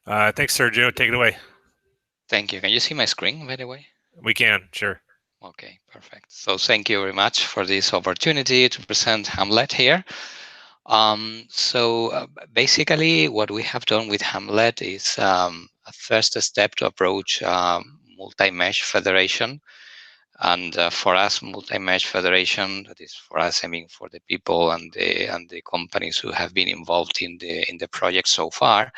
Thanks, Sergio. Take it away. Thank you. Can you see my screen, by the way? We can, sure. Okay, perfect. So thank you very much for this opportunity to present Hamlet here. Basically, what we have done with Hamlet is a first step to approach multi-mesh federation. And for us, multi-mesh federation, that is for us, I mean, for the people and the companies who have been involved in the project so far,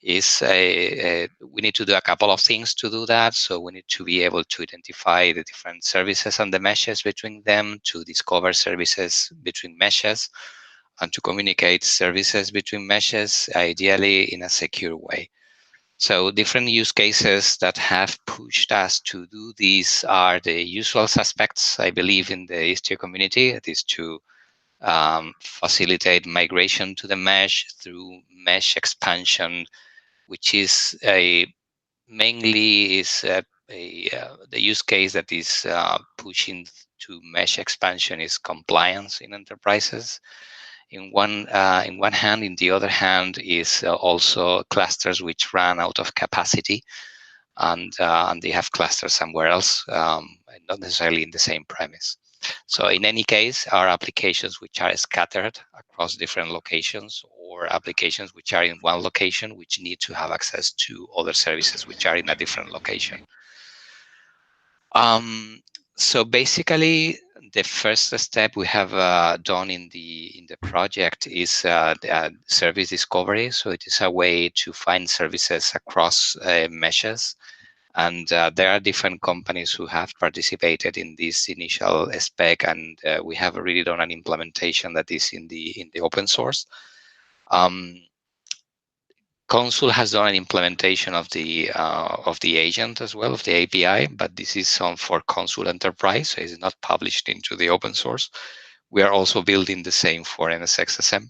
is we need to do a couple of things to do that. So we need to be able to identify the different services and the meshes between them, to discover services between meshes, and to communicate services between meshes, ideally in a secure way. So different use cases that have pushed us to do this are the usual suspects, I believe, in the Istio community. It is to facilitate migration to the mesh through mesh expansion, which is mainly the use case that is pushing to mesh expansion is compliance in enterprises. In one hand, in the other hand is also clusters which run out of capacity, and they have clusters somewhere else, not necessarily in the same premise. So in any case, our applications which are scattered across different locations, or applications which are in one location which need to have access to other services which are in a different location. Um, so basically, the first step we have done in the project is service discovery. So it is a way to find services across meshes, and there are different companies who have participated in this initial spec, and we have already done an implementation that is in the open source. Um, Consul has done an implementation of the agent as well, of the API, but this is for Consul Enterprise, so it's not published into the open source. We are also building the same for NSXSM,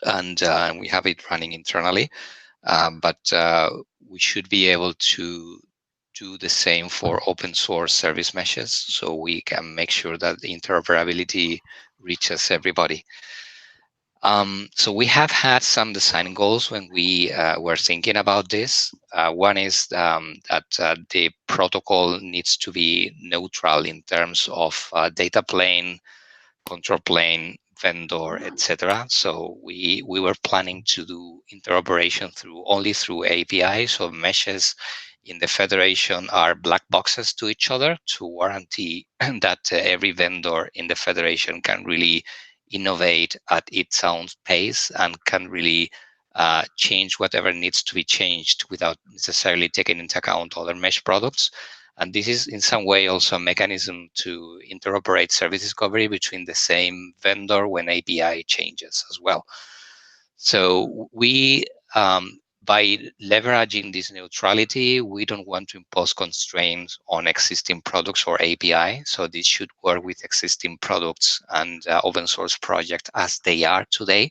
and we have it running internally, but we should be able to do the same for open source service meshes, so we can make sure that the interoperability reaches everybody. So we have had some design goals when we were thinking about this. One is that the protocol needs to be neutral in terms of data plane, control plane, vendor, etc. So we were planning to do interoperation only through API. So meshes in the federation are black boxes to each other to guarantee that every vendor in the federation can really innovate at its own pace and can really change whatever needs to be changed without necessarily taking into account other mesh products. And this is in some way also a mechanism to interoperate service discovery between the same vendor when API changes as well. So by leveraging this neutrality, we don't want to impose constraints on existing products or API. So this should work with existing products and open source projects as they are today,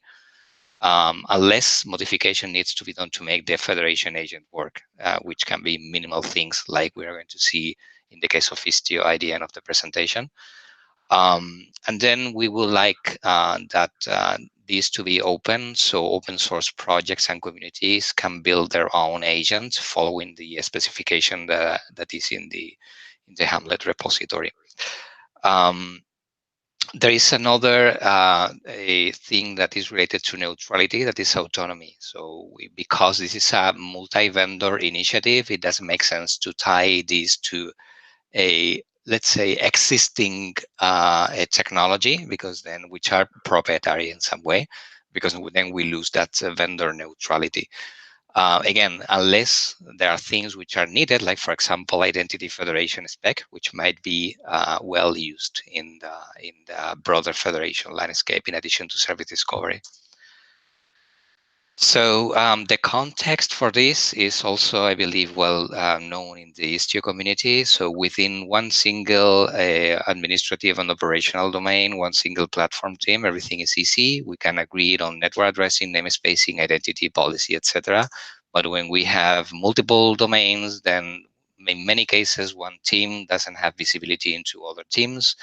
unless modification needs to be done to make the federation agent work, which can be minimal things like we are going to see in the case of Istio at the end of the presentation. And then we would like that these to be open, so open source projects and communities can build their own agents following the specification that is in the Hamlet repository. There is another a thing that is related to neutrality, that is autonomy. So because this is a multi-vendor initiative, it doesn't make sense to tie these to a, let's say, existing a technology, because then which are proprietary in some way, because then we lose that vendor neutrality. Again, unless there are things which are needed, like, for example, identity federation spec, which might be well used in the broader federation landscape in addition to service discovery. So the context for this is also, I believe, well known in the Istio community. So within one single administrative and operational domain, one single platform team, everything is easy. We can agree on network addressing, namespacing, identity, policy, etc. But when we have multiple domains, then in many cases, one team doesn't have visibility into other teams,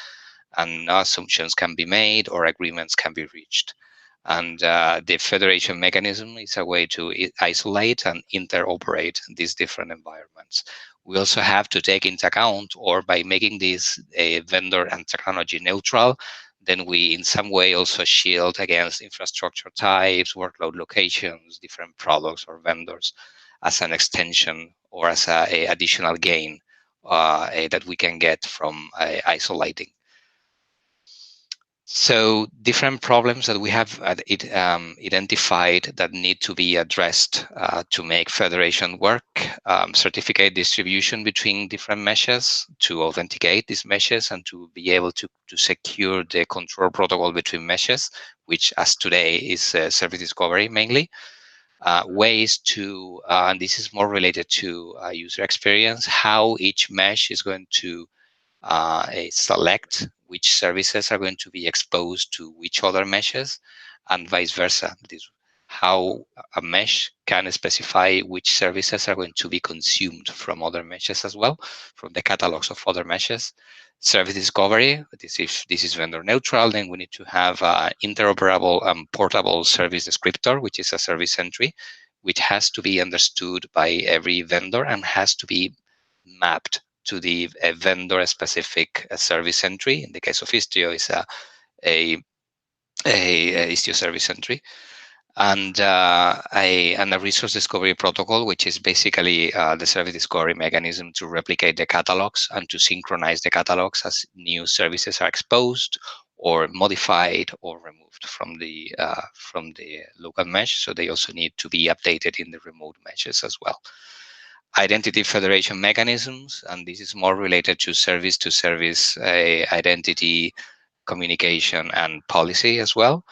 and no assumptions can be made or agreements can be reached. And the federation mechanism is a way to isolate and interoperate these different environments. We also have to take into account, or by making this vendor and technology neutral, then we in some way also shield against infrastructure types, workload locations, different products or vendors as an extension or as a additional gain that we can get from isolating. So different problems that we have identified that need to be addressed to make federation work. Certificate distribution between different meshes to authenticate these meshes and to be able to secure the control protocol between meshes, which as today is service discovery mainly. Ways to, and this is more related to user experience, how each mesh is going to select which services are going to be exposed to which other meshes, and vice versa. That is how a mesh can specify which services are going to be consumed from other meshes as well, from the catalogs of other meshes. Service discovery, if this is vendor neutral, then we need to have interoperable and portable service descriptor, which is a service entry, which has to be understood by every vendor and has to be mapped to the vendor-specific service entry. In the case of Istio, is a Istio service entry, and a resource discovery protocol, which is basically the service discovery mechanism to replicate the catalogs and to synchronize the catalogs as new services are exposed or modified or removed from the local mesh. So they also need to be updated in the remote meshes as well. Identity federation mechanisms, and this is more related to service identity, communication, and policy as well,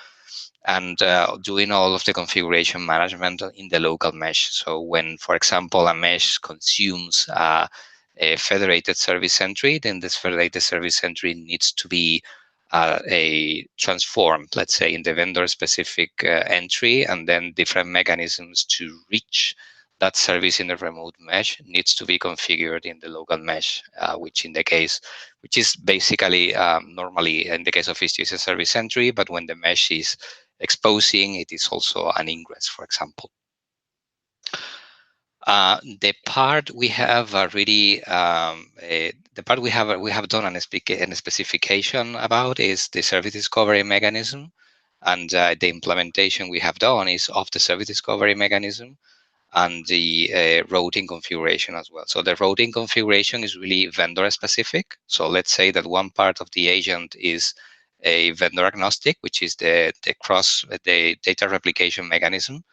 and doing all of the configuration management in the local mesh. So when, for example, a mesh consumes a federated service entry, then this federated service entry needs to be a transformed, let's say, in the vendor-specific entry, and then different mechanisms to reach that service in the remote mesh needs to be configured in the local mesh, which is basically normally in the case of Istio is a service entry, but when the mesh is exposing, it is also an ingress, for example. The part we have already, the part we have done a specification about is the service discovery mechanism, and the implementation we have done is of the service discovery mechanism and the routing configuration as well. So the routing configuration is really vendor specific. So let's say that one part of the agent is a vendor agnostic, which is the data replication mechanism,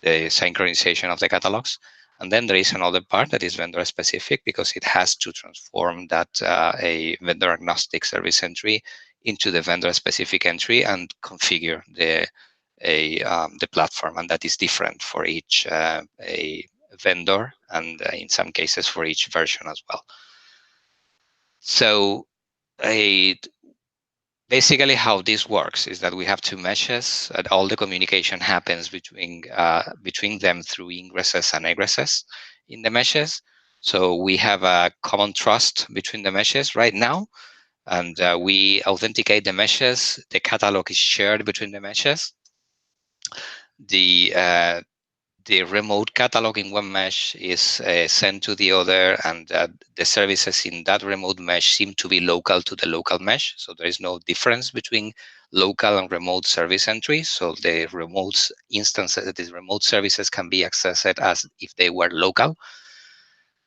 the synchronization of the catalogs. And then there is another part that is vendor specific because it has to transform that a vendor agnostic service entry into the vendor specific entry and configure the platform, and that is different for each a vendor, and in some cases for each version as well. So basically how this works is that we have two meshes, and all the communication happens between them through ingresses and egresses in the meshes. So we have a common trust between the meshes right now, and we authenticate the meshes. The catalog is shared between the meshes. The remote catalog in one mesh is sent to the other, and the services in that remote mesh seem to be local to the local mesh. So there is no difference between local and remote service entries. So the remote instances, these remote services can be accessed as if they were local.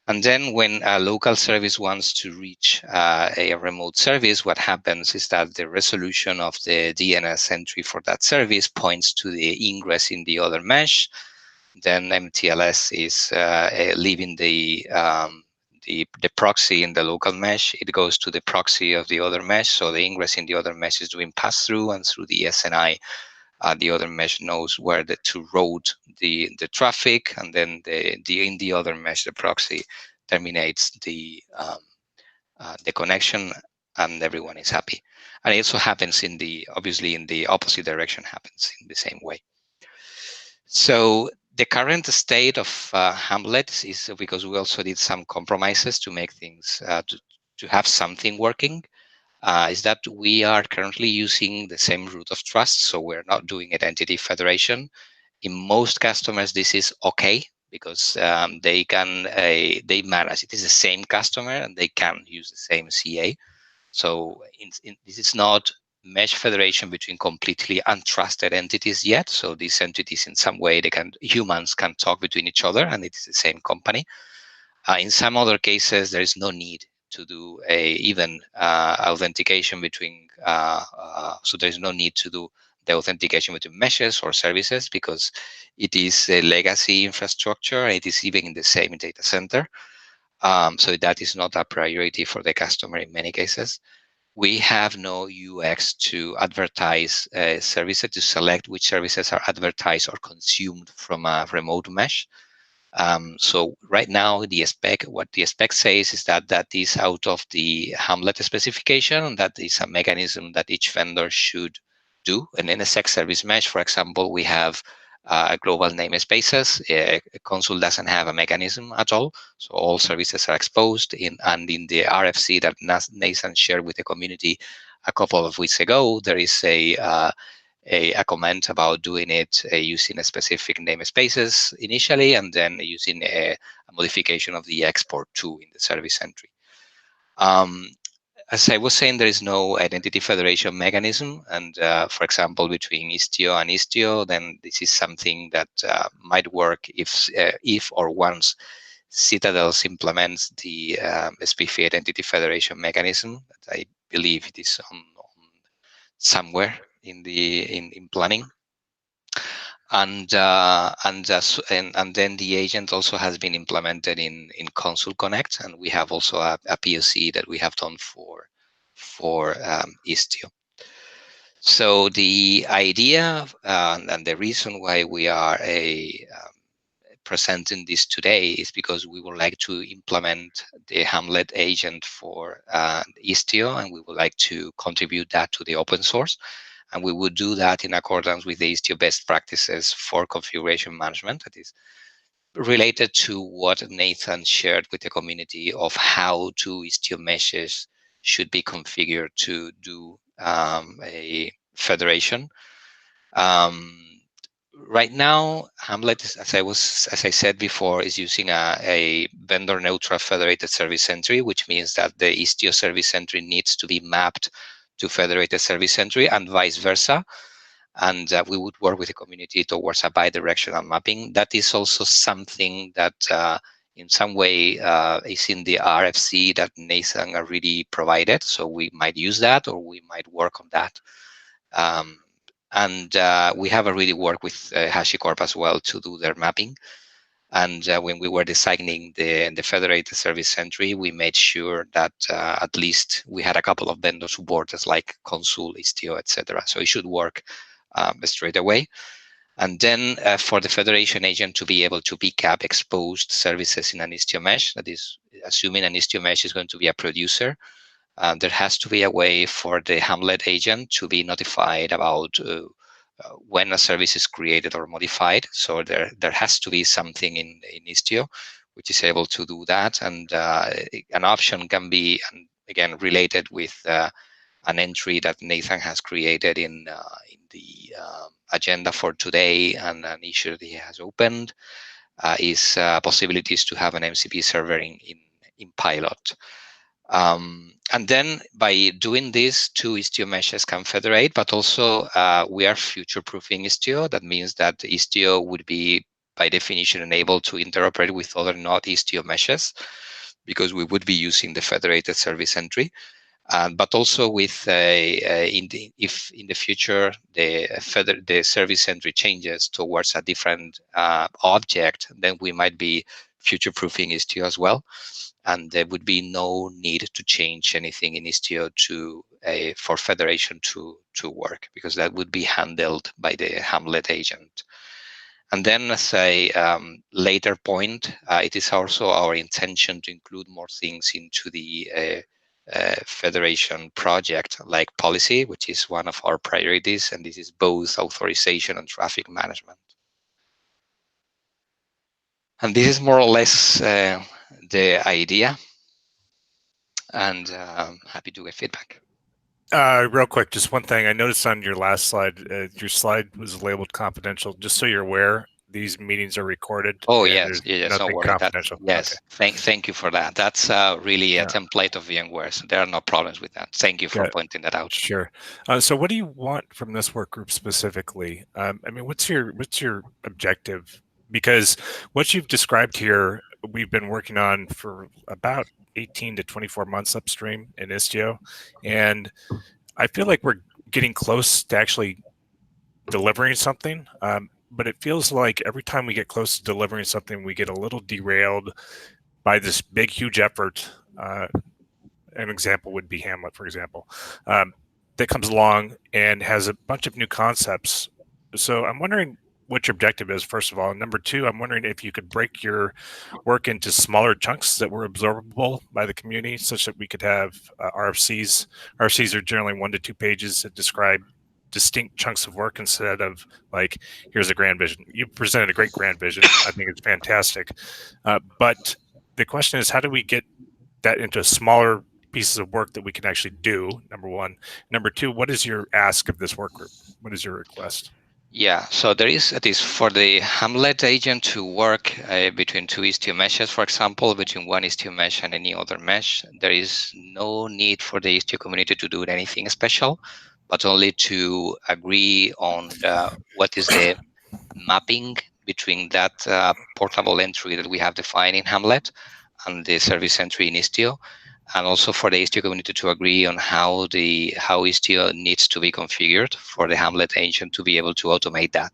And then when a local service wants to reach a remote service, what happens is that the resolution of the DNS entry for that service points to the ingress in the other mesh. Then MTLS is leaving the proxy in the local mesh. It goes to the proxy of the other mesh. So the ingress in the other mesh is doing pass-through, and through the SNI, the other mesh knows where to route the traffic, and then in the other mesh, the proxy terminates the connection, and everyone is happy. And it also happens obviously in the opposite direction, happens in the same way. So the current state of Hamlet is because we also did some compromises to make things to have something working. is that we are currently using the same root of trust, so we're not doing identity federation. In most customers, this is okay because they can they manage. It is the same customer and they can use the same CA. So this is not mesh federation between completely untrusted entities yet. So these entities, in some way, humans can talk between each other, and it is the same company. In some other cases, there is no need to do even authentication between. So there is no need to do the authentication between meshes or services because it is a legacy infrastructure. And it is even in the same data center. So that is not a priority for the customer in many cases. We have no UX to advertise services, to select which services are advertised or consumed from a remote mesh. So right now, what the spec says is that that is out of the Hamlet specification, and that is a mechanism that each vendor should do. An NSX service mesh, for example, we have global namespaces. Consul doesn't have a mechanism at all, so all services are exposed. And in the RFC that Nathan shared with the community a couple of weeks ago, there is a comment about doing it using a specific namespaces initially, and then using a modification of the export to in the service entry. As I was saying, there is no identity federation mechanism, and for example, between Istio and Istio, then this is something that might work if or once Citadels implements the SPF identity federation mechanism. That I believe it is on somewhere in planning. And then the agent also has been implemented in Consul Connect, and we have also a POC that we have done for Istio. So the idea and the reason why we are presenting this today is because we would like to implement the Hamlet agent for Istio, and we would like to contribute that to the open source. And we would do that in accordance with the Istio best practices for configuration management. That is related to what Nathan shared with the community of how two Istio meshes should be configured to do a federation. Right now, Hamlet, as I said before, is using a vendor-neutral federated service entry, which means that the Istio service entry needs to be mapped to federated service entry and vice versa. And we would work with the community towards a bi-directional mapping. That is also something that in some way is in the RFC that Nathan already provided. So we might use that, or we might work on that. And we have already worked with HashiCorp as well to do their mapping. And when we were designing the federated service entry, we made sure that at least we had a couple of vendor supporters like Consul, Istio, etc. So it should work straight away. And then for the federation agent to be able to pick up exposed services in an Istio mesh, that is, assuming an Istio mesh is going to be a producer, there has to be a way for the Hamlet agent to be notified about when a service is created or modified. So there has to be something in Istio which is able to do that. And an option can be, again, related with an entry that Nathan has created in the agenda for today, and an issue that he has opened is possibilities to have an MCP server in pilot. And then by doing this, two Istio meshes can federate, but also we are future-proofing Istio. That means that Istio would be, by definition, enabled to interoperate with other not Istio meshes, because we would be using the federated service entry. But also with if in the future the service entry changes towards a different object, then we might be future-proofing Istio as well. And there would be no need to change anything in Istio for federation to work, because that would be handled by the Hamlet agent. And then as a later point, it is also our intention to include more things into the federation project, like policy, which is one of our priorities, and this is both authorization and traffic management. And this is more or less the idea, and happy to get feedback. Real quick, just one thing. I noticed on your last slide, your slide was labeled confidential. Just so you're aware, these meetings are recorded. Oh and yes, there's yes, don't nothing worry. That's confidential. Okay. yes. Thank you for that. That's really a Yeah. template of VMware, so there are no problems with that. Thank you for Yeah. pointing that out. Sure. So, what do you want from this work group specifically? I mean, what's your objective? Because what you've described here, we've been working on for about 18 to 24 months upstream in Istio, and I feel like we're getting close to actually delivering something. But it feels like every time we get close to delivering something, we get a little derailed by this big, huge effort. An example would be Hamlet, for example, that comes along and has a bunch of new concepts. So I'm wondering what your objective is, first of all. And number two, I'm wondering if you could break your work into smaller chunks that were absorbable by the community, such that we could have RFCs. RFCs are generally 1 to 2 pages that describe distinct chunks of work instead of like, here's a grand vision. You presented a great grand vision. I think it's fantastic. But the question is, how do we get that into smaller pieces of work that we can actually do? Number one. Number two, what is your ask of this work group? What is your request? Yeah, so it is for the Hamlet agent to work between two Istio meshes, for example, between one Istio mesh and any other mesh. There is no need for the Istio community to do anything special, but only to agree on what is the mapping between that portable entry that we have defined in Hamlet and the service entry in Istio, and also for the Istio community to agree on how Istio needs to be configured for the Hamlet agent to be able to automate that.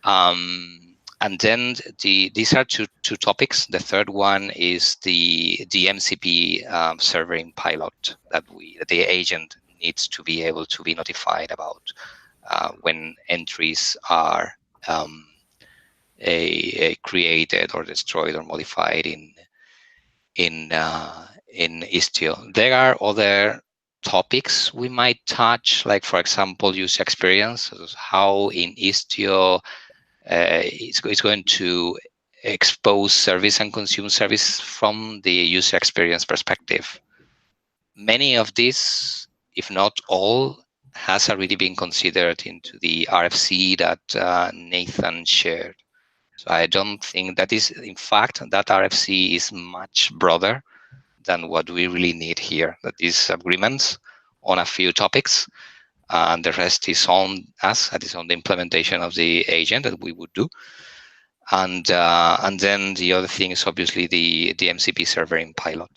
And then these are two topics. The third one is the MCP server in pilot that the agent needs to be able to be notified about when entries are created or destroyed or modified in Istio. There are other topics we might touch, like for example, user experience, how in Istio it's going to expose service and consume service from the user experience perspective. Many of these, if not all, has already been considered into the RFC that Nathan shared. So I don't think that is, in fact, that RFC is much broader than what we really need here. That is agreements on a few topics, and the rest is on us. That is on the implementation of the agent that we would do. And then the other thing is obviously the MCP server in pilot.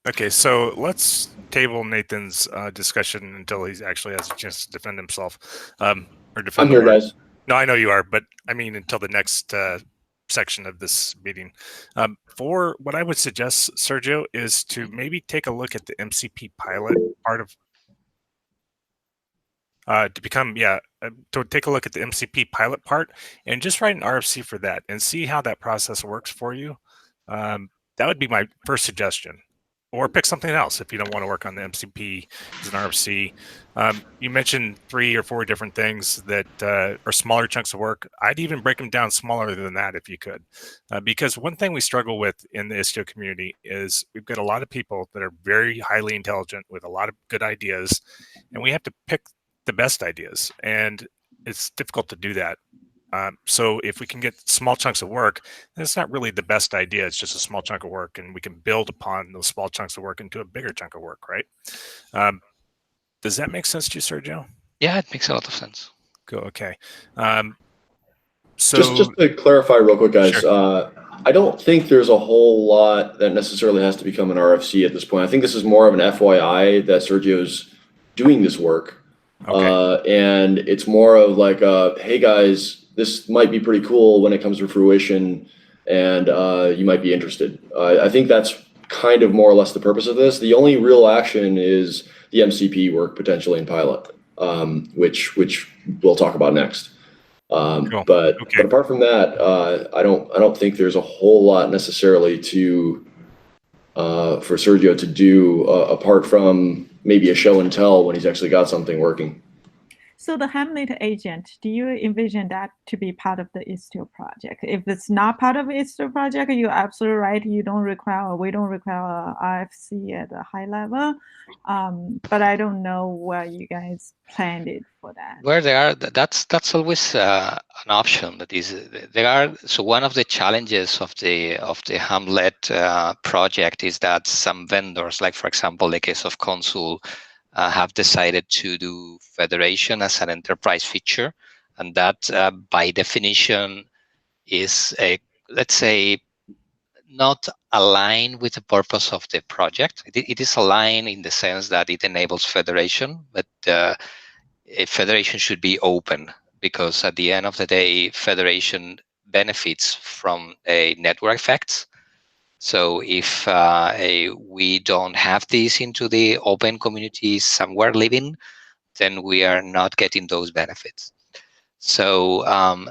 Okay, so let's table Nathan's discussion until he actually has a chance to defend himself. Or defend I'm here, guys. No, I know you are, but I mean until the next section of this meeting. For what I would suggest, Sergio, is to maybe take a look at the MCP pilot part of to take a look at the MCP pilot part and just write an RFC for that and see how that process works for you. That would be my first suggestion. Or pick something else if you don't want to work on the MCP as an RFC. You mentioned 3 or 4 different things that are smaller chunks of work. I'd even break them down smaller than that if you could. Because one thing we struggle with in the Istio community is we've got a lot of people that are very highly intelligent with a lot of good ideas, and we have to pick the best ideas. And it's difficult to do that. So if we can get small chunks of work, then it's not really the best idea. It's just a small chunk of work, and we can build upon those small chunks of work into a bigger chunk of work, right? Does that make sense to you, Sergio? Yeah, it makes a lot of sense. Cool. Okay. So just to clarify real quick, guys, sure. I don't think there's a whole lot that necessarily has to become an RFC at this point. I think this is more of an FYI that Sergio's doing this work. Okay. And it's more of like, hey guys, this might be pretty cool when it comes to fruition, and you might be interested. I think that's kind of more or less the purpose of this. The only real action is the MCP work potentially in pilot, which we'll talk about next. Cool. But apart from that, I don't think there's a whole lot necessarily to for Sergio to do apart from maybe a show and tell when he's actually got something working. So the Hamlet agent, do you envision that to be part of the Istio project? If it's not part of the Istio project, you're absolutely right. We don't require a RFC at a high level. But I don't know where you guys planned it for that. Where they are, that's always an option. That is, there are. So one of the challenges of the Hamlet project is that some vendors, like for example, the case of Consul, have decided to do federation as an enterprise feature, and that by definition is let's say, not aligned with the purpose of the project. It is aligned in the sense that it enables federation, but a federation should be open, because at the end of the day, federation benefits from a network effects. So if we don't have this into the open community somewhere living, then we are not getting those benefits. So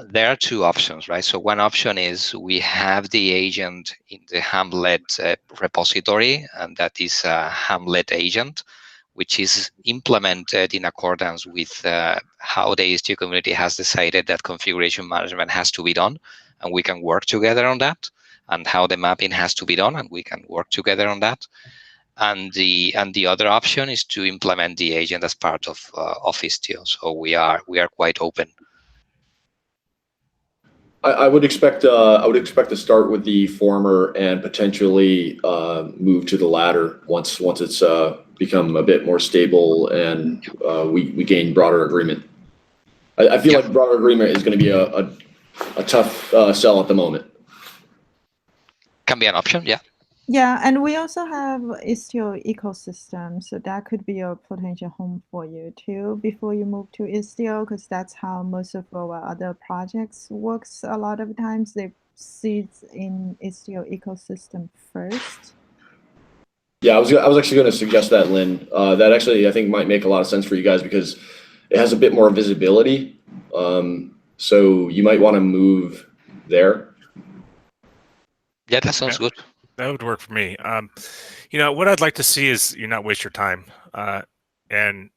there are two options, right? So one option is we have the agent in the Hamlet repository, and that is a Hamlet agent, which is implemented in accordance with how the Istio community has decided that configuration management has to be done, and we can work together on that, and how the mapping has to be done, and we can work together on that. And the other option is to implement the agent as part of Istio. So we are quite open. I would expect to start with the former and potentially move to the latter once it's become a bit more stable and we gain broader agreement. I feel like broader agreement is going to be a tough sell at the moment. Can be an option, yeah. Yeah, and we also have Istio ecosystem, so that could be a potential home for you too before you move to Istio, because that's how most of our other projects works. A lot of times they seed in Istio ecosystem first. Yeah, I was actually going to suggest that, Lynn. That actually I think might make a lot of sense for you guys because it has a bit more visibility. So you might want to move there. Yeah, that sounds good. That would work for me. What I'd like to see is you not waste your time. And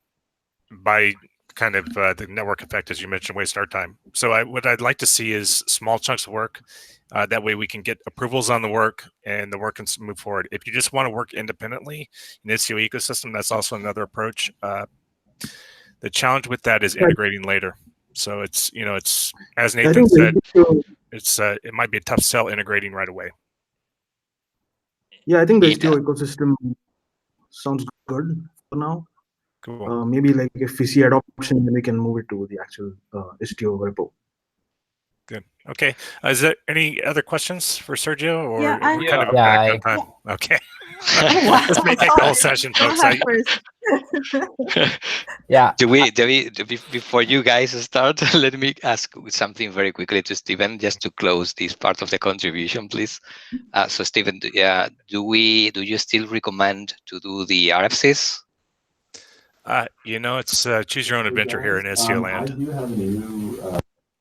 by kind of the network effect, as you mentioned, waste our time. So what I'd like to see is small chunks of work. That way we can get approvals on the work and the work can move forward. If you just want to work independently in Istio ecosystem, that's also another approach. The challenge with that is integrating later. So it's as Nathan said, it might be a tough sell integrating right away. Yeah, I think the Istio ecosystem sounds good for now. Cool. Maybe like if we see adoption, then we can move it to the actual Istio repo. Good. Okay. Is there any other questions for Sergio, or Yeah, we're kind of back on time? Okay. This may take the whole session, folks. Yeah. Do we before you guys start? Let me ask something very quickly to Stephen, just to close this part of the contribution, please. So, Stephen, do you still recommend to do the RFCs? It's choose your own adventure here in Istio land. I do have a new.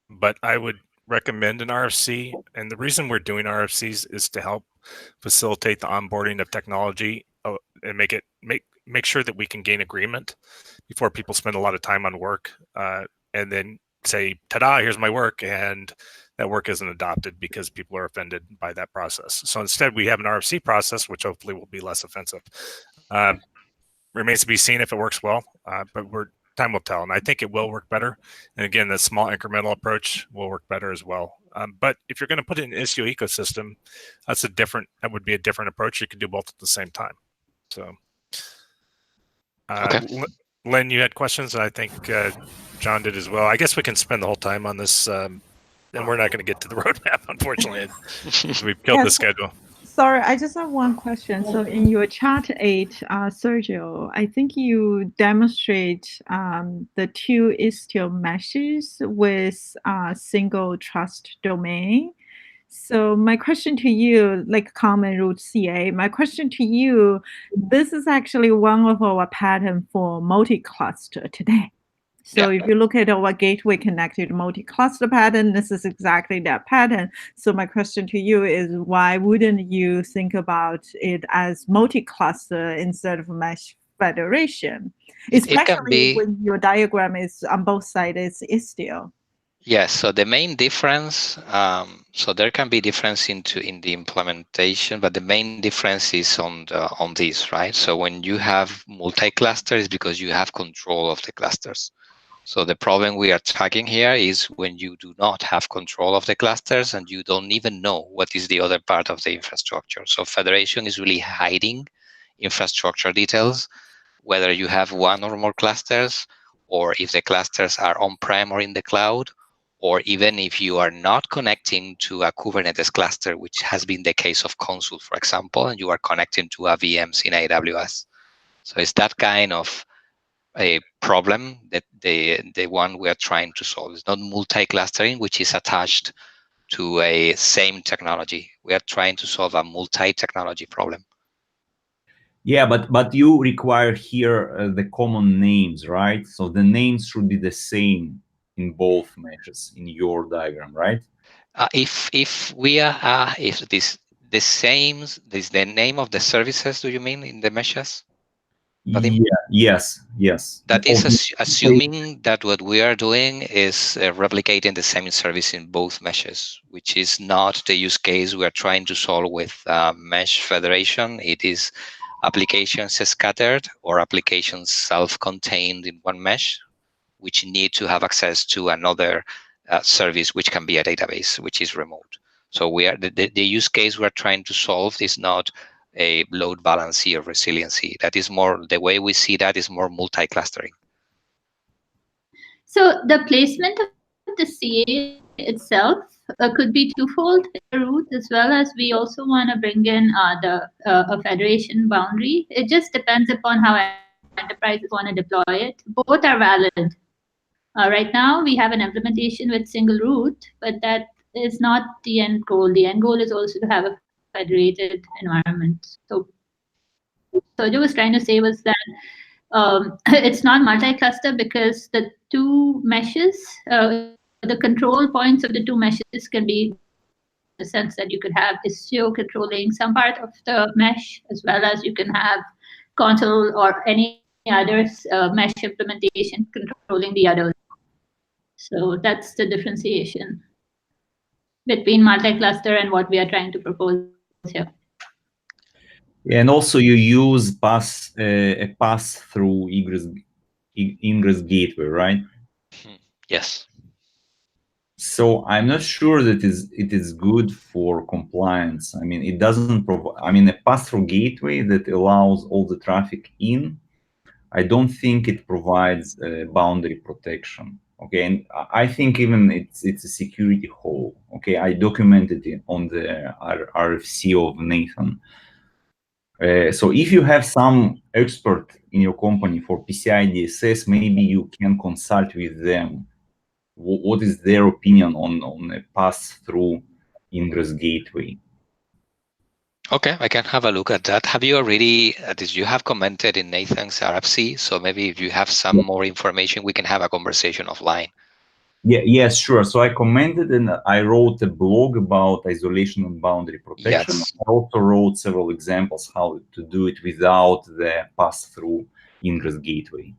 But I would recommend an RFC, and the reason we're doing RFCs is to help facilitate the onboarding of technology and make sure that we can gain agreement before people spend a lot of time on work and then say, ta-da, here's my work, and that work isn't adopted because people are offended by that process. So instead, we have an RFC process, which hopefully will be less offensive. Remains to be seen if it works well, but time will tell, and I think it will work better. And again, the small incremental approach will work better as well. But if you're going to put it in an Istio ecosystem, that would be a different approach. You could do both at the same time. So, okay. Lynn, you had questions, and I think John did as well. I guess we can spend the whole time on this, and we're not going to get to the roadmap, unfortunately. We've killed the schedule. Sorry, I just have one question. So in your chart 8, Sergio, I think you demonstrate the two Istio meshes with single trust domain. So my question to you, like common root CA, my question to you, this is actually one of our pattern for multi-cluster today. So if you look at our gateway connected multi-cluster pattern, this is exactly that pattern. So my question to you is, why wouldn't you think about it as multi-cluster instead of mesh federation, It can especially be. when your diagram is on both sides is Istio. Yes, so the main difference, so there can be difference in the implementation, but the main difference is on this, right? So when you have multi-cluster, it's because you have control of the clusters. So the problem we are tracking here is when you do not have control of the clusters and you don't even know what is the other part of the infrastructure. So federation is really hiding infrastructure details, whether you have one or more clusters, or if the clusters are on-prem or in the cloud, or even if you are not connecting to a Kubernetes cluster, which has been the case of Consul, for example, and you are connecting to a VMs in AWS. So it's that kind of a problem that the one we are trying to solve. It's not multi-clustering, which is attached to a same technology. We are trying to solve a multi-technology problem. Yeah, but you require here the common names, right? So the names should be the same in both meshes in your diagram, right? If we are if this the same is the name of the services, do you mean in the meshes? Yeah, yes. That is assuming that what we are doing is replicating the same service in both meshes, which is not the use case we are trying to solve with mesh federation. It is applications scattered or applications self-contained in one mesh, which need to have access to another service, which can be a database, which is remote. So we are the use case we're trying to solve is not a load balancy or resiliency. That is more, the way we see that is more multi-clustering. So the placement of the CA itself could be twofold route, as well as we also want to bring in a federation boundary. It just depends upon how enterprises want to deploy it. Both are valid. Right now, we have an implementation with single root, but that is not the end goal. The end goal is also to have a federated environment. So Sergio was trying to say was that it's not multi-cluster because the two meshes, the control points of the two meshes can be the sense that you could have Istio controlling some part of the mesh, as well as you can have console or any other mesh implementation controlling the others. So that's the differentiation between multi-cluster and what we are trying to propose here. And also you use a pass-through Egress gateway, right? Yes. So I'm not sure that it is good for compliance. I mean, it doesn't provide. I mean, a pass-through gateway that allows all the traffic in, I don't think it provides boundary protection. Okay, and I think even it's a security hole. Okay, I documented it on the RFC of Nathan. So if you have some expert in your company for PCI DSS, maybe you can consult with them. What is their opinion on a pass-through Ingress gateway? Okay, I can have a look at that. Have you already, you have commented in Nathan's RFC, so maybe if you have some more information, we can have a conversation offline. Yeah, yes, sure. So I commented and I wrote a blog about isolation and boundary protection. Yes. I also wrote several examples how to do it without the pass-through Ingress gateway.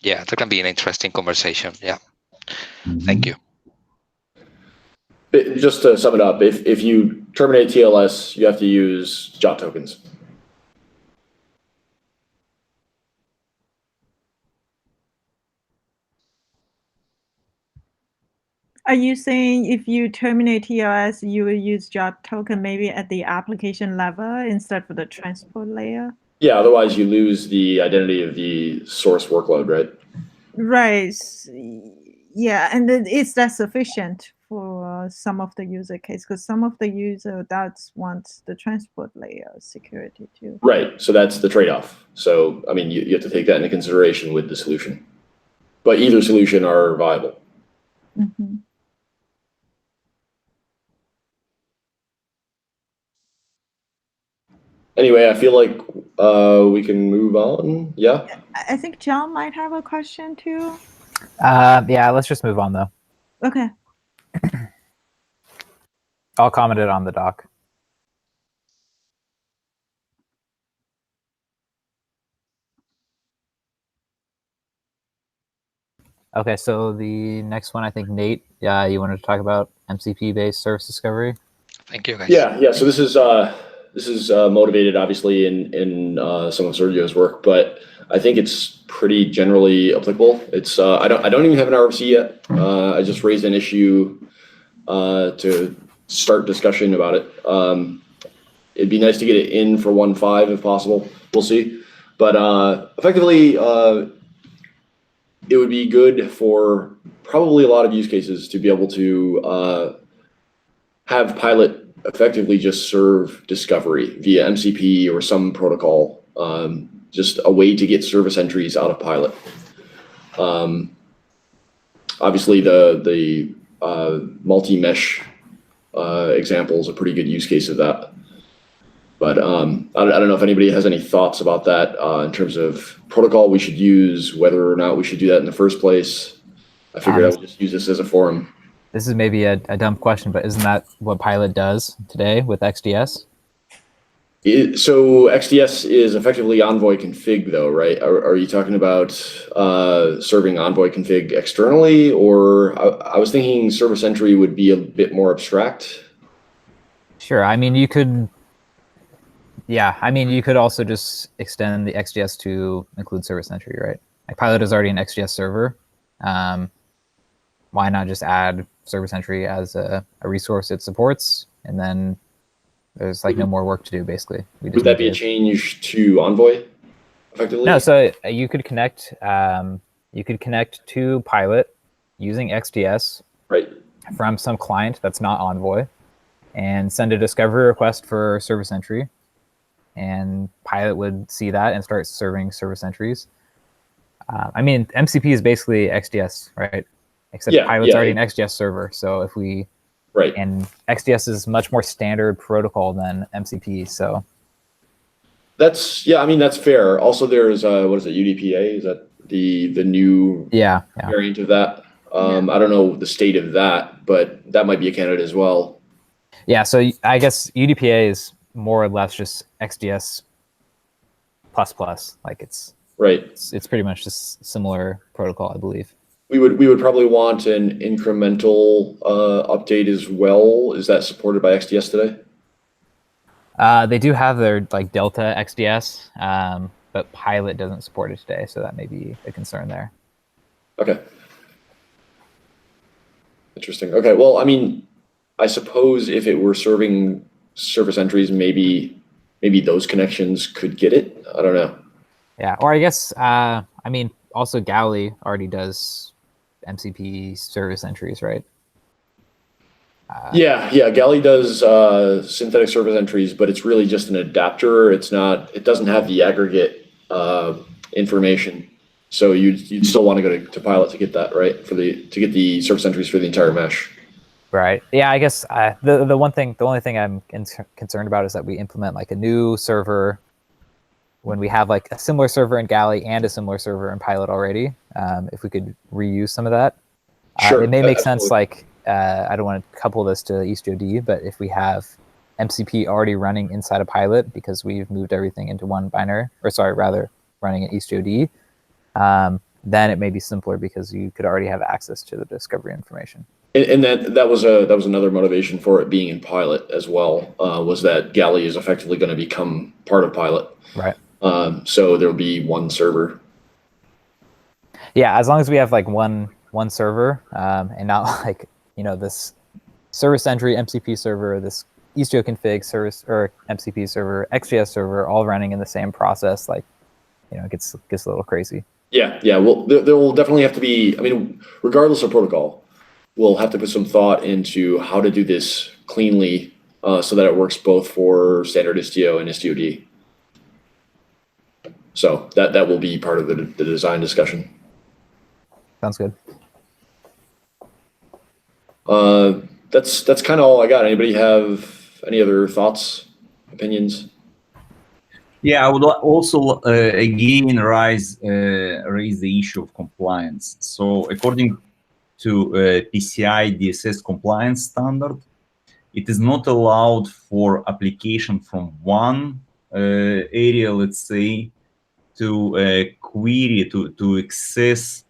Yeah, that can be an interesting conversation. Yeah. Mm-hmm. Thank you. Just to sum it up, if you terminate TLS, you have to use JOT tokens. Are you saying if you terminate TLS, you will use JOT token maybe at the application level instead of the transport layer? Yeah, otherwise you lose the identity of the source workload, right? Right. Yeah, and then is that sufficient for some of the user case? Because some of the user does want the transport layer security too. Right, so that's the trade-off. So, I mean, you have to take that into consideration with the solution. But either solution are viable. Mm-hmm. Anyway, I feel like we can move on. Yeah? I think John might have a question too. Yeah, let's just move on though. Okay. I'll comment it on the doc. Okay, so the next one, I think Nate, you wanted to talk about MCP-based service discovery. Thank you, guys. Yeah. So this is motivated obviously in some of Sergio's work, but I think it's pretty generally applicable. It's I don't even have an RFC yet. I just raised an issue to start discussion about it. It'd be nice to get it in for 1.5 if possible. We'll see. But effectively, it would be good for probably a lot of use cases to be able to have Pilot effectively just serve discovery via MCP or some protocol, just a way to get service entries out of Pilot. Obviously, the multi-mesh example is a pretty good use case of that. But I don't know if anybody has any thoughts about that in terms of protocol we should use, whether or not we should do that in the first place. I figured I would just use this as a forum. This is maybe a dumb question, but isn't that what Pilot does today with XDS? So XDS is effectively Envoy config though, right? Are you talking about serving Envoy config externally, or I was thinking service entry would be a bit more abstract? Sure, I mean, you could, yeah, I mean, you could also just extend the XDS to include service entry, right? Like Pilot is already an XDS server. Why not just add service entry as a resource it supports, and then there's like no more work to do, basically. Would that be a change to Envoy, effectively? No, so you could connect to Pilot using XDS right from some client that's not Envoy, and send a discovery request for service entry, and Pilot would see that and start serving service entries. I mean, MCP is basically XDS, right? Except Pilot's already an XDS server, so if we and XDS is much more standard protocol than MCP, so that's I mean that's fair. Also, there's what is it, UDPA? Is that the new variant of that? I don't know the state of that, but that might be a candidate as well. Yeah, so I guess UDPA is more or less just XDS plus. Like it's it's pretty much just similar protocol, I believe. We would probably want an incremental update as well. Is that supported by XDS today? They do have their like Delta XDS, but Pilot doesn't support it today, so that may be a concern there. Okay. Interesting. Okay. Well, I mean, I suppose if it were serving service entries, maybe those connections could get it. I don't know. Yeah, or I guess I mean also Galley already does MCP service entries, right? Yeah. Galley does synthetic service entries, but it's really just an adapter. It doesn't have the aggregate information. So you'd still want to go to Pilot to get that, right? To get the service entries for the entire mesh. Right. Yeah, I guess the only thing I'm concerned about is that we implement like a new server when we have like a similar server in Galley and a similar server in Pilot already. If we could reuse some of that, sure, it may make sense. Like I don't want to couple this to Istio D, but if we have MCP already running inside of Pilot because we've moved everything into one binary, or sorry, rather running in Istio D, then it may be simpler because you could already have access to the discovery information. And that was another motivation for it being in Pilot as well, was that Galley is effectively going to become part of Pilot. Right. So there'll be one server. Yeah, as long as we have like one server, and not like this service entry MCP server, this Istio config service or MCP server, XGS server, all running in the same process, like it gets a little crazy. Yeah. Well, there will definitely have to be. I mean, regardless of protocol, we'll have to put some thought into how to do this cleanly, so that it works both for standard Istio and Istio D. So that will be part of the design discussion. Sounds good. That's kind of all I got. Anybody have any other thoughts, opinions? Yeah, I would also again raise the issue of compliance. So according to PCI DSS compliance standard, it is not allowed for application from one area, let's say, to query to access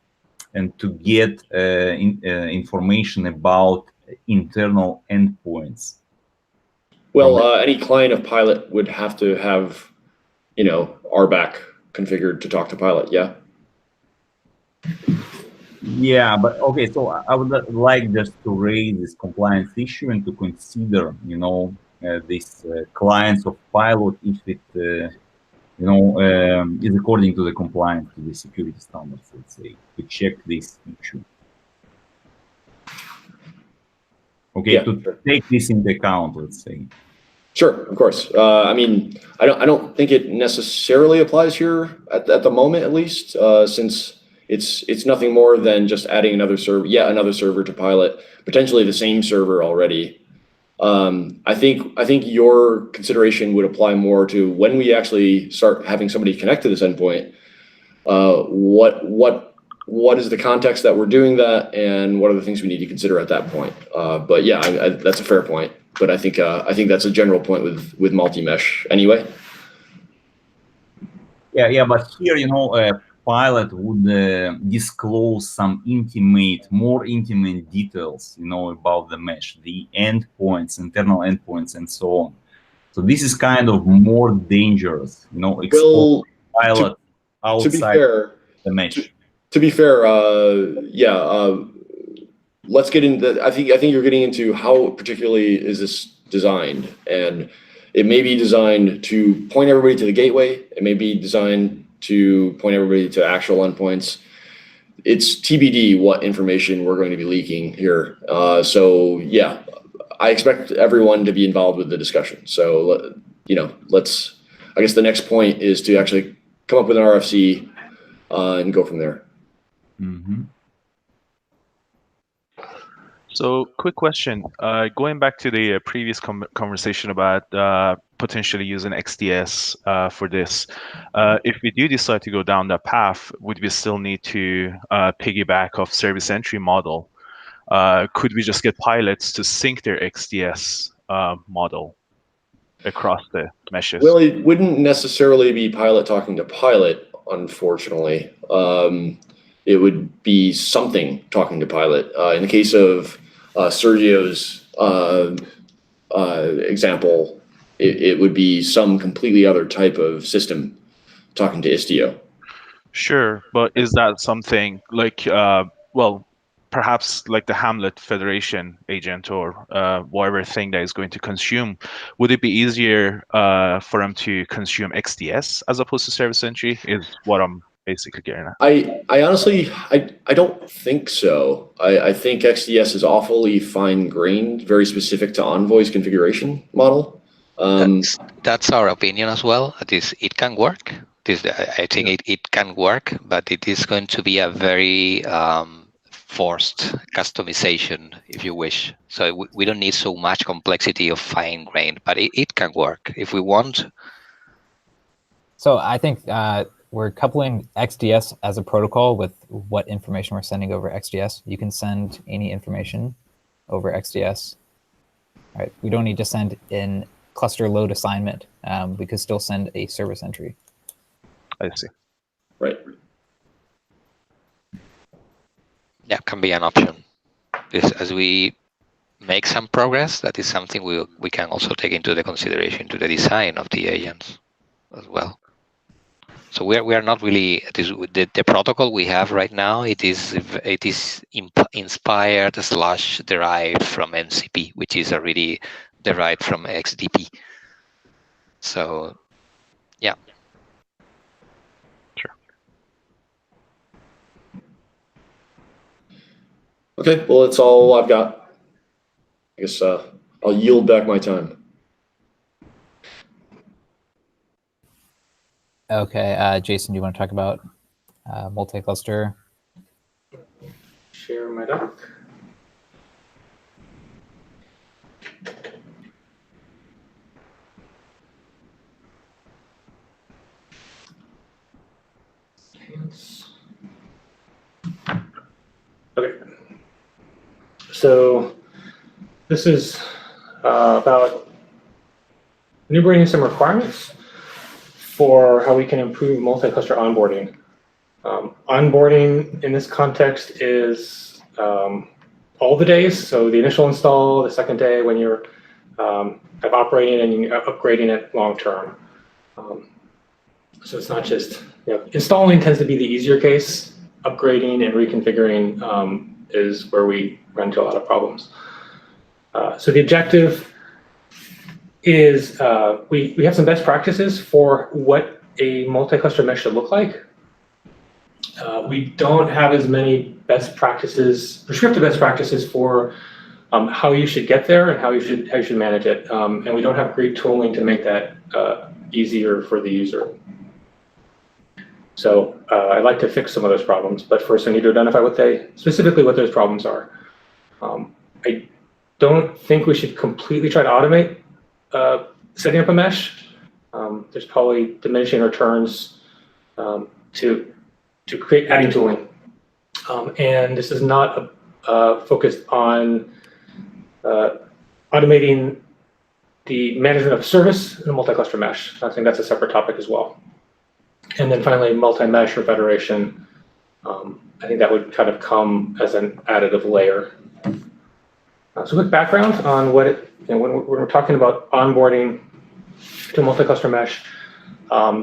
and to get information about internal endpoints. Well, any client of Pilot would have to have, RBAC configured to talk to Pilot, yeah? Yeah, but okay, so I would like just to raise this compliance issue and to consider, these clients of Pilot if it, is according to the compliance to the security standards, let's say, to check this issue. Okay, Yeah, to sure. take this into account, let's say. Sure, of course. I don't think it necessarily applies here at the moment, at least, since it's nothing more than just adding another server to Pilot, potentially the same server already. I think your consideration would apply more to when we actually start having somebody connect to this endpoint. What is the context that we're doing that, and what are the things we need to consider at that point? But yeah, that's a fair point. But I think that's a general point with multi-mesh anyway. Yeah, but here, Pilot would disclose some more intimate details, about the mesh, the endpoints, internal endpoints, and so on. So this is kind of more dangerous, expose Pilot outside the mesh. To be fair, let's get into. I think you're getting into how particularly is this designed, and it may be designed to point everybody to the gateway. It may be designed to point everybody to actual endpoints. It's TBD what information we're going to be leaking here. So yeah, I expect everyone to be involved with the discussion. So I guess the next point is to actually come up with an RFC and go from there. Mm-hmm. So, quick question. Going back to the previous conversation about potentially using XDS for this, if we do decide to go down that path, would we still need to piggyback off service entry model? Could we just get pilots to sync their XDS model across the meshes? Well, it wouldn't necessarily be Pilot talking to Pilot, unfortunately. It would be something talking to Pilot. In the case of Sergio's example, it would be some completely other type of system talking to Istio. Sure, but is that something like, perhaps like the Hamlet Federation agent or whatever thing that is going to consume? Would it be easier for them to consume XDS as opposed to service entry? Is what I'm basically getting at. I honestly, I don't think so. I think XDS is awfully fine-grained, very specific to Envoy's configuration model. That's our opinion as well. It can work. I think it can work, but it is going to be a very forced customization, if you wish. So we don't need so much complexity of fine-grained, but it can work if we want. So I think we're coupling XDS as a protocol with what information we're sending over XDS. You can send any information over XDS. Right? We don't need to send in cluster load assignment. We could still send a service entry. I see. Right. Yeah, can be an option. As we make some progress, that is something we can also take into the consideration to the design of the agents as well. So we are not really the protocol we have right now. It is inspired / derived from MCP, which is already derived from XDP. So, yeah. Sure. Okay. Well, that's all I've got. I guess I'll yield back my time. Okay, Jason, do you want to talk about multi-cluster? Share my doc. Okay. So this is about enumerating some requirements for how we can improve multi-cluster onboarding. Onboarding in this context is all the days. So the initial install, the second day when you're operating and you're upgrading it long term. So it's not just, installing tends to be the easier case. Upgrading and reconfiguring is where we run into a lot of problems. So the objective is we have some best practices for what a multi-cluster mesh should look like. We don't have as many best practices, prescriptive best practices for how you should get there and how you should manage it. And we don't have great tooling to make that easier for the user. So I'd like to fix some of those problems, but first I need to identify specifically what those problems are. I don't think we should completely try to automate setting up a mesh. There's probably diminishing returns to create adding tooling. And this is not focused on automating the management of service in a multi-cluster mesh. I think that's a separate topic as well. And then finally, multi-mesh or federation. I think that would kind of come as an additive layer. So quick background on what when we're talking about onboarding to a multi-cluster mesh.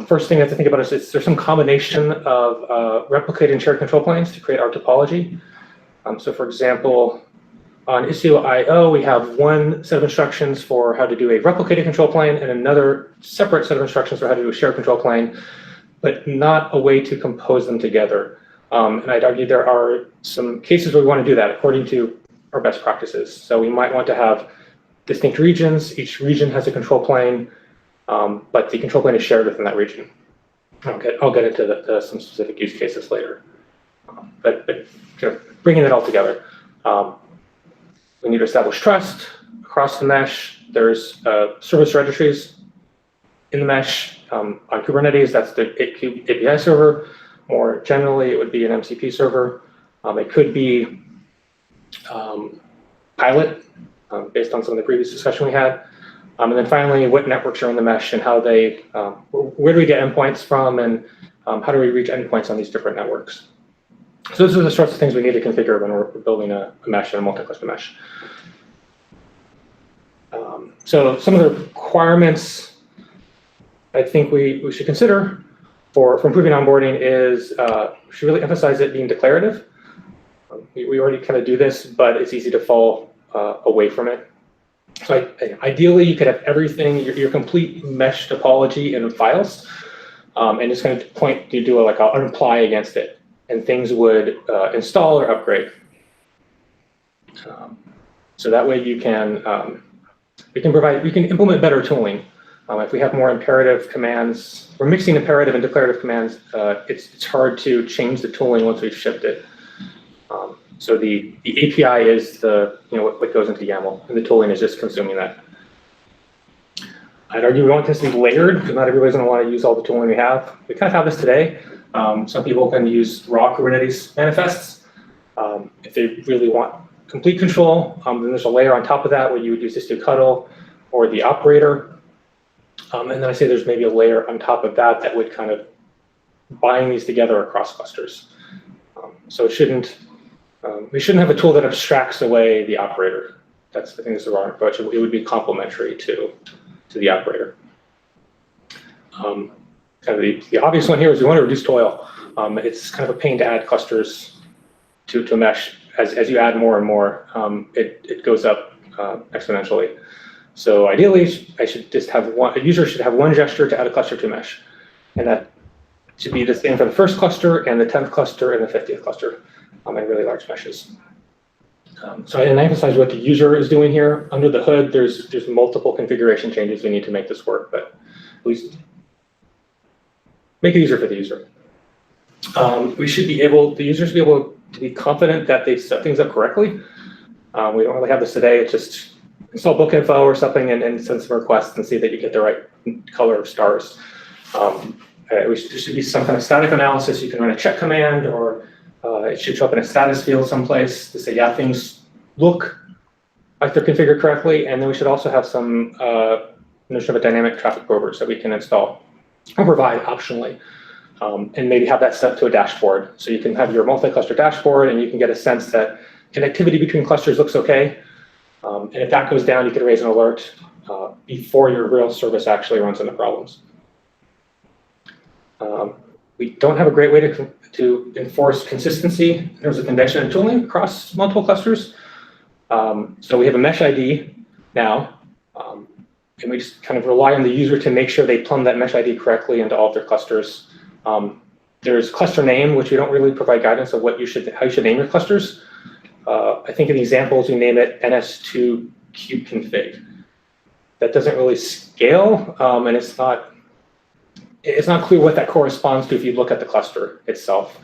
First thing I have to think about is there's some combination of replicated and shared control planes to create our topology. So for example, on Istio IO, we have one set of instructions for how to do a replicated control plane and another separate set of instructions for how to do a shared control plane, but not a way to compose them together. And I'd argue there are some cases where we want to do that according to our best practices. So we might want to have distinct regions. Each region has a control plane, but the control plane is shared within that region. I'll get into some specific use cases later. But bringing it all together, we need to establish trust across the mesh. There's service registries in the mesh. On Kubernetes, that's the API server. More generally, it would be an MCP server. It could be Pilot, based on some of the previous discussion we had. And then finally, what networks are in the mesh and how they, where do we get endpoints from, and how do we reach endpoints on these different networks? So those are the sorts of things we need to configure when we're building a mesh and a multi-cluster mesh. So some of the requirements I think we should consider for improving onboarding is we should really emphasize it being declarative. We already kind of do this, but it's easy to fall away from it. So ideally, you could have everything, your complete mesh topology in files, and just kind of do like an apply against it, and things would install or upgrade. So that way you can we can implement better tooling. If we have more imperative commands, we're mixing imperative and declarative commands. It's hard to change the tooling once we've shipped it. So the API is what goes into YAML, and the tooling is just consuming that. I'd argue we want this to be layered because not everybody's going to want to use all the tooling we have. We kind of have this today. Some people can use raw Kubernetes manifests. If they really want complete control, then there's a layer on top of that where you would use Istio Cuddle or the operator. And then I say there's maybe a layer on top of that that would kind of bind these together across clusters. So it shouldn't. We shouldn't have a tool that abstracts away the operator. I think that's the wrong approach. It would be complementary to the operator. Kind of the obvious one here is we want to reduce toil. It's kind of a pain to add clusters to a mesh. As you add more and more, it goes up exponentially. So ideally, I should just have a user should have one gesture to add a cluster to a mesh, and that should be the same for the first cluster and the 10th cluster and the 50th cluster in really large meshes. So I emphasize what the user is doing here. Under the hood, there's multiple configuration changes we need to make this work, but at least make it easier for the user. The user should be able to be confident that they set things up correctly. We don't really have this today. It's just install book info or something and send some requests and see that you get the right color of stars. There should be some kind of static analysis. You can run a check command, or it should show up in a status field someplace to say, yeah, things look like they're configured correctly. And then we should also have some notion of a dynamic traffic probers that we can install or provide optionally and maybe have that set to a dashboard. So you can have your multi-cluster dashboard, and you can get a sense that connectivity between clusters looks okay. And if that goes down, you can raise an alert before your real service actually runs into problems. We don't have a great way to enforce consistency in terms of convention and tooling across multiple clusters. So we have a mesh ID now, and we just kind of rely on the user to make sure they plumb that mesh ID correctly into all of their clusters. There's cluster name, which we don't really provide guidance of how you should name your clusters. I think in the examples, we name it ns2 kubeconfig. That doesn't really scale, and it's not clear what that corresponds to if you look at the cluster itself.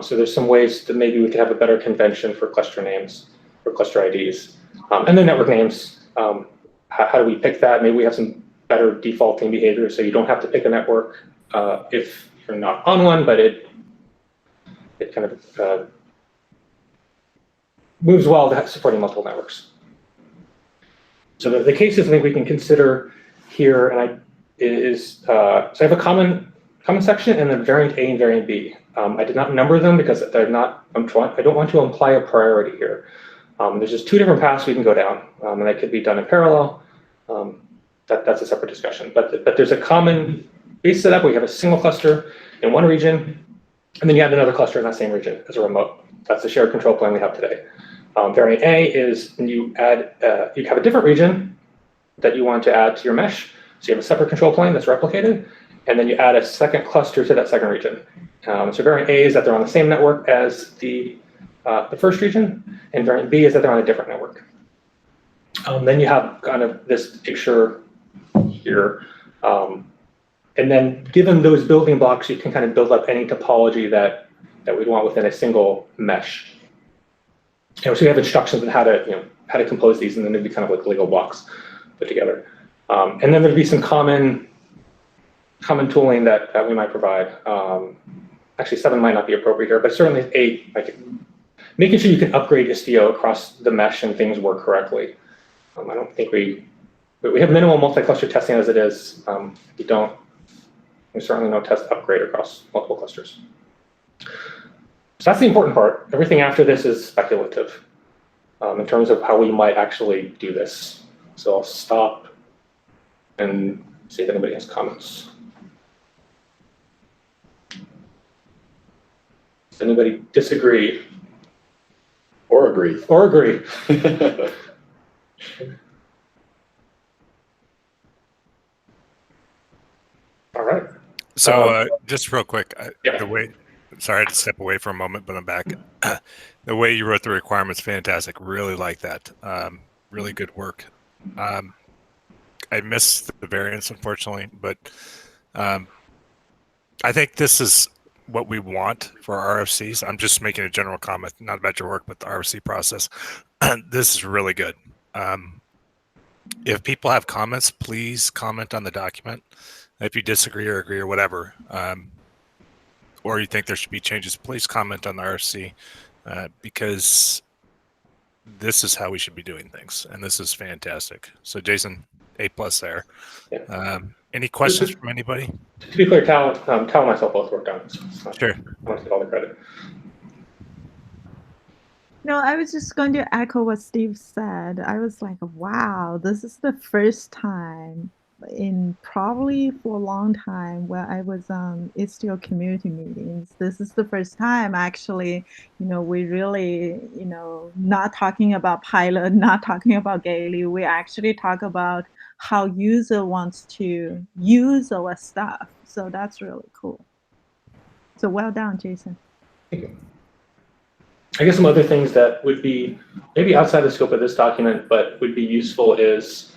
So there's some ways that maybe we could have a better convention for cluster names or cluster IDs. And then network names. How do we pick that? Maybe we have some better defaulting behavior, so you don't have to pick a network if you're not on one, but it kind of moves well to supporting multiple networks. So the cases I think we can consider here, and so I have a common section and then variant A and variant B. I did not number them because they're not. I don't want to imply a priority here. There's just two different paths we can go down, and that could be done in parallel. That's a separate discussion. But there's a common base setup where you have a single cluster in one region, and then you have another cluster in that same region as a remote. That's the shared control plane we have today. Variant A is when you add, you have a different region that you want to add to your mesh. So you have a separate control plane that's replicated, and then you add a second cluster to that second region. So variant A is that they're on the same network as the first region, and variant B is that they're on a different network. Then you have kind of this picture here. And then given those building blocks, you can kind of build up any topology that we'd want within a single mesh. So we have instructions on how to compose these, and then they'd be kind of like Lego blocks put together. And then there'd be some common tooling that we might provide. Actually, 7 might not be appropriate here, but certainly 8, like making sure you can upgrade Istio across the mesh and things work correctly. I don't think we have minimal multi-cluster testing as it is. We certainly don't test upgrade across multiple clusters. So that's the important part. Everything after this is speculative in terms of how we might actually do this. So I'll stop and see if anybody has comments. Does anybody disagree? Or agree. Or agree. All right. So just real quick, yeah. Sorry I had to step away for a moment, but I'm back. The way you wrote the requirements, fantastic. Really like that. Really good work. I missed the variants, unfortunately, but I think this is what we want for RFCs. I'm just making a general comment, not about your work, but the RFC process. This is really good. If people have comments, please comment on the document. If you disagree or agree or whatever, or you think there should be changes, please comment on the RFC because this is how we should be doing things, and this is fantastic. So, Jason, A+ there. Yeah. Any questions from anybody? To be clear, Tal and myself both worked on it. So Sure. I want to get all the credit. No, I was just going to echo what Steve said. I was like, wow, this is the first time in probably for a long time where I was on Istio community meetings. This is the first time actually, we really, not talking about pilot, not talking about Gaily. We actually talk about how user wants to use our stuff. So that's really cool. So well done, Jason. Thank you. I guess some other things that would be maybe outside the scope of this document, but would be useful is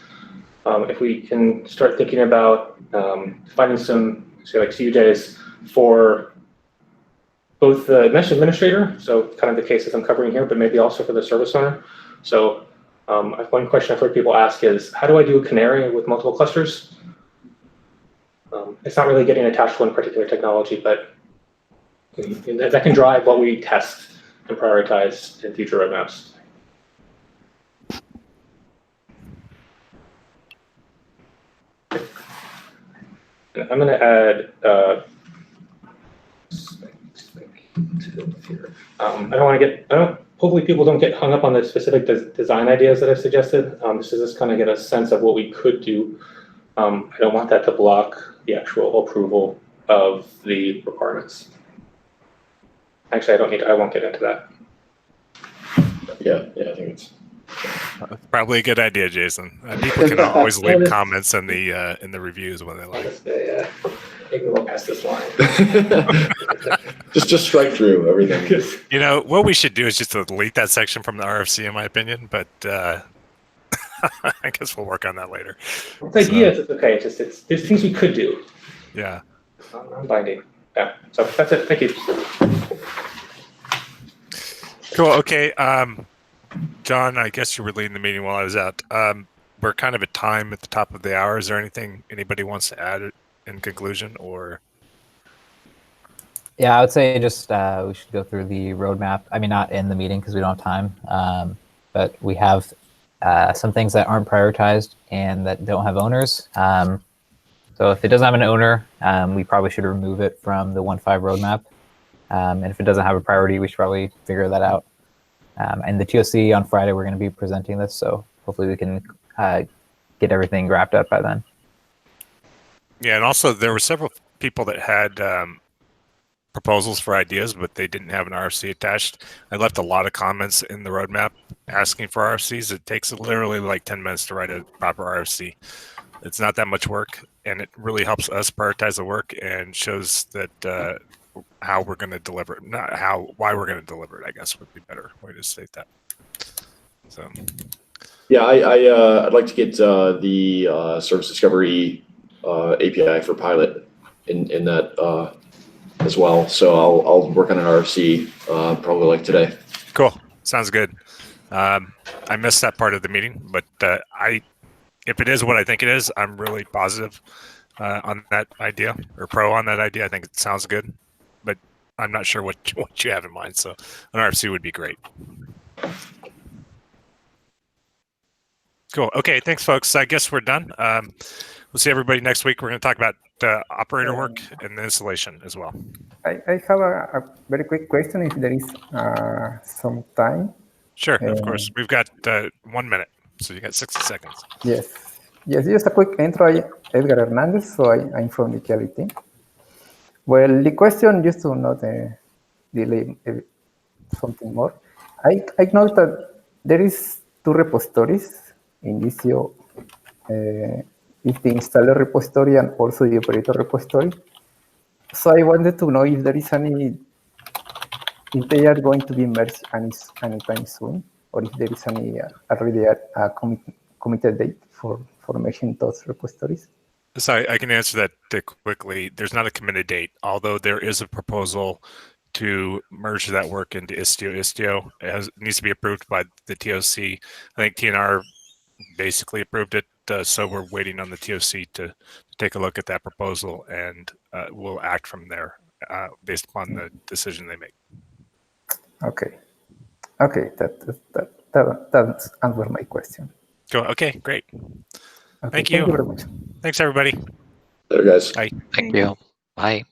if we can start thinking about finding some, say, like CUJs for both the mesh administrator, so kind of the cases I'm covering here, but maybe also for the service owner. So one question I've heard people ask is, how do I do a canary with multiple clusters? It's not really getting attached to one particular technology, but that can drive what we test and prioritize in future roadmaps. I'm going to add I don't want to get, hopefully people don't get hung up on the specific design ideas that I've suggested. This is just kind of get a sense of what we could do. I don't want that to block the actual approval of the requirements. Actually, I won't get into that. Yeah, I think it's probably a good idea, Jason. People can always leave comments in the reviews when they like. Yeah, maybe we'll pass this line. just strike through everything. You know what we should do is just delete that section from the RFC, in my opinion. But I guess we'll work on that later. The idea is okay. It's just there's things we could do. Yeah. Non-binding. Yeah. So that's it. Thank you. Cool. Okay. John, I guess you were leading the meeting while I was out. We're kind of at time at the top of the hour. Is there anything anybody wants to add in conclusion, or? Yeah, I would say just we should go through the roadmap. I mean, not in the meeting because we don't have time, but we have some things that aren't prioritized and that don't have owners. So if it doesn't have an owner, we probably should remove it from the 1.5 roadmap. And if it doesn't have a priority, we should probably figure that out. And the TOC on Friday, we're going to be presenting this, so hopefully we can get everything wrapped up by then. Yeah, and also there were several people that had proposals for ideas, but they didn't have an RFC attached. I left a lot of comments in the roadmap asking for RFCs. It takes literally like 10 minutes to write a proper RFC. It's not that much work, and it really helps us prioritize the work and shows that how we're going to deliver it, not why we're going to deliver it, I guess would be a better way to state that. So, yeah, I'd like to get the service discovery API for pilot in that as well. So I'll work on an RFC probably like today. Cool. Sounds good. I missed that part of the meeting, but if it is what I think it is, I'm really positive on that idea, or pro on that idea. I think it sounds good, but I'm not sure what you have in mind. So an RFC would be great. Cool. Okay. Thanks, folks. I guess we're done. We'll see everybody next week. We're going to talk about operator work and the installation as well. I have a very quick question if there is some time. Sure, of course. We've got 1 minute, so you got 60 seconds. Yes, just a quick intro. I'm Edgar Hernandez, so I'm from the Kelly team. Well, the question, just to not delay something more, I noticed that there is 2 repositories in Istio. It's the installer repository and also the operator repository. So I wanted to know if there is if they are going to be merged anytime soon, or if there is already a committed date for merging those repositories. So I can answer that quickly. There's not a committed date, although there is a proposal to merge that work into Istio. Istio needs to be approved by the TOC. I think TNR basically approved it, so we're waiting on the TOC to take a look at that proposal, and we'll act from there based upon the decision they make. Okay, that answers my question. Cool. Okay, great. Okay, Thank you very much. Thanks, everybody. There, guys. Bye. Thank you. Bye.